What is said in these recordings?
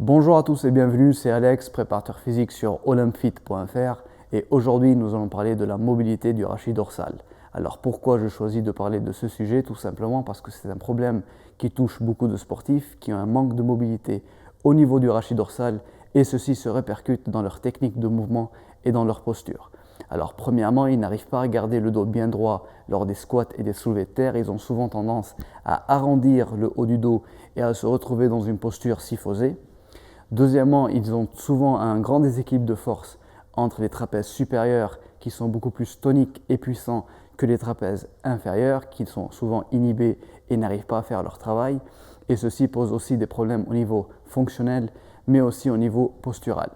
Bonjour à tous et bienvenue, c'est Alex, préparateur physique sur olympfit.fr et aujourd'hui nous allons parler de la mobilité du rachis dorsal. Alors pourquoi je choisis de parler de ce sujet? Tout simplement parce que c'est un problème qui touche beaucoup de sportifs qui ont un manque de mobilité au niveau du rachis dorsal et ceci se répercute dans leur technique de mouvement et dans leur posture. Alors premièrement, ils n'arrivent pas à garder le dos bien droit lors des squats et des soulevés de terre. Ils ont souvent tendance à arrondir le haut du dos et à se retrouver dans une posture syphosée. Deuxièmement, ils ont souvent un grand déséquilibre de force entre les trapèzes supérieurs qui sont beaucoup plus toniques et puissants que les trapèzes inférieurs qui sont souvent inhibés et n'arrivent pas à faire leur travail. Et ceci pose aussi des problèmes au niveau fonctionnel mais aussi au niveau postural.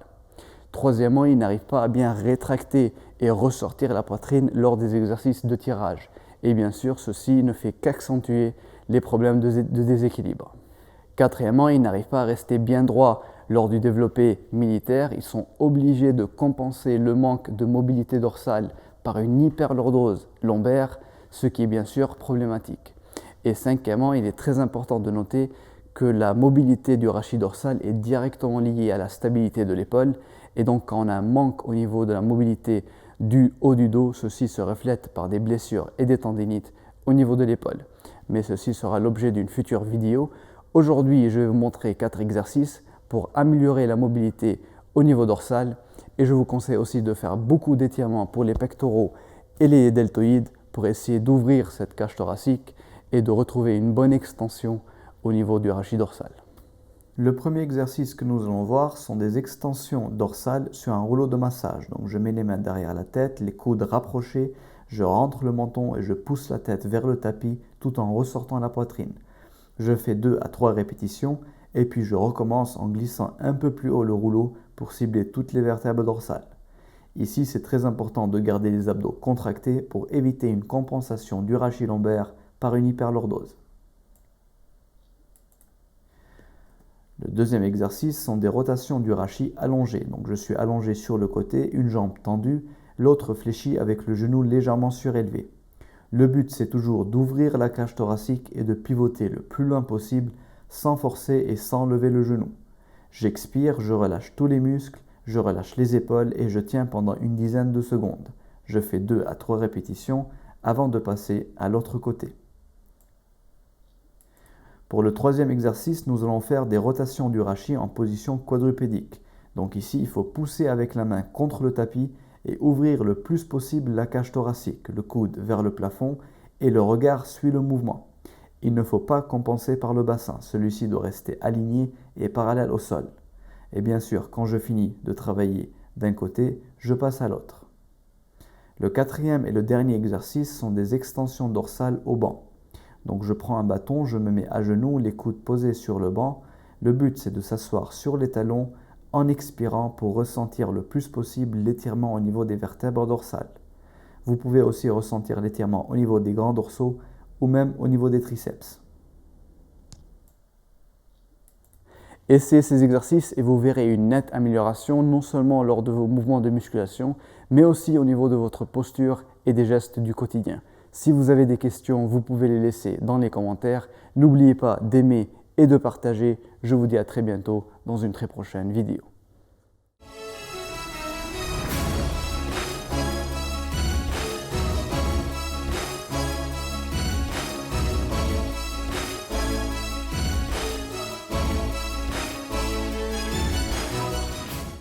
Troisièmement, ils n'arrivent pas à bien rétracter et ressortir la poitrine lors des exercices de tirage. Et bien sûr, ceci ne fait qu'accentuer les problèmes de déséquilibre. Quatrièmement, ils n'arrivent pas à rester bien droit lors du développé militaire. Ils sont obligés de compenser le manque de mobilité dorsale par une hyperlordose lombaire, ce qui est bien sûr problématique. Et cinquièmement, il est très important de noter que la mobilité du rachis dorsal est directement liée à la stabilité de l'épaule. Et donc, quand on a un manque au niveau de la mobilité du haut du dos, ceci se reflète par des blessures et des tendinites au niveau de l'épaule. Mais ceci sera l'objet d'une future vidéo. Aujourd'hui, je vais vous montrer 4 exercices pour améliorer la mobilité au niveau dorsal et je vous conseille aussi de faire beaucoup d'étirements pour les pectoraux et les deltoïdes pour essayer d'ouvrir cette cage thoracique et de retrouver une bonne extension au niveau du rachis dorsal. Le premier exercice que nous allons voir sont des extensions dorsales sur un rouleau de massage. Donc je mets les mains derrière la tête, les coudes rapprochés, je rentre le menton et je pousse la tête vers le tapis tout en ressortant la poitrine. Je fais 2 à 3 répétitions et puis je recommence en glissant un peu plus haut le rouleau pour cibler toutes les vertèbres dorsales. Ici, c'est très important de garder les abdos contractés pour éviter une compensation du rachis lombaire par une hyperlordose. Le deuxième exercice sont des rotations du rachis allongées. Donc je suis allongé sur le côté, une jambe tendue, l'autre fléchie avec le genou légèrement surélevé. Le but, c'est toujours d'ouvrir la cage thoracique et de pivoter le plus loin possible sans forcer et sans lever le genou. J'expire, je relâche tous les muscles, je relâche les épaules et je tiens pendant une dizaine de secondes. Je fais 2 à 3 répétitions avant de passer à l'autre côté. Pour le troisième exercice, nous allons faire des rotations du rachis en position quadrupédique. Donc ici, il faut pousser avec la main contre le tapis et ouvrir le plus possible la cage thoracique, le coude vers le plafond et le regard suit le mouvement. Il ne faut pas compenser par le bassin, celui-ci doit rester aligné et parallèle au sol. Et bien sûr, quand je finis de travailler d'un côté, je passe à l'autre. Le quatrième et le dernier exercice sont des extensions dorsales au banc. Donc je prends un bâton, je me mets à genoux, les coudes posés sur le banc. Le but, c'est de s'asseoir sur les talons en expirant pour ressentir le plus possible l'étirement au niveau des vertèbres dorsales. Vous pouvez aussi ressentir l'étirement au niveau des grands dorsaux ou même au niveau des triceps. Essayez ces exercices et vous verrez une nette amélioration non seulement lors de vos mouvements de musculation, mais aussi au niveau de votre posture et des gestes du quotidien. Si vous avez des questions, vous pouvez les laisser dans les commentaires. N'oubliez pas d'aimer et de partager. Je vous dis à très bientôt dans une très prochaine vidéo.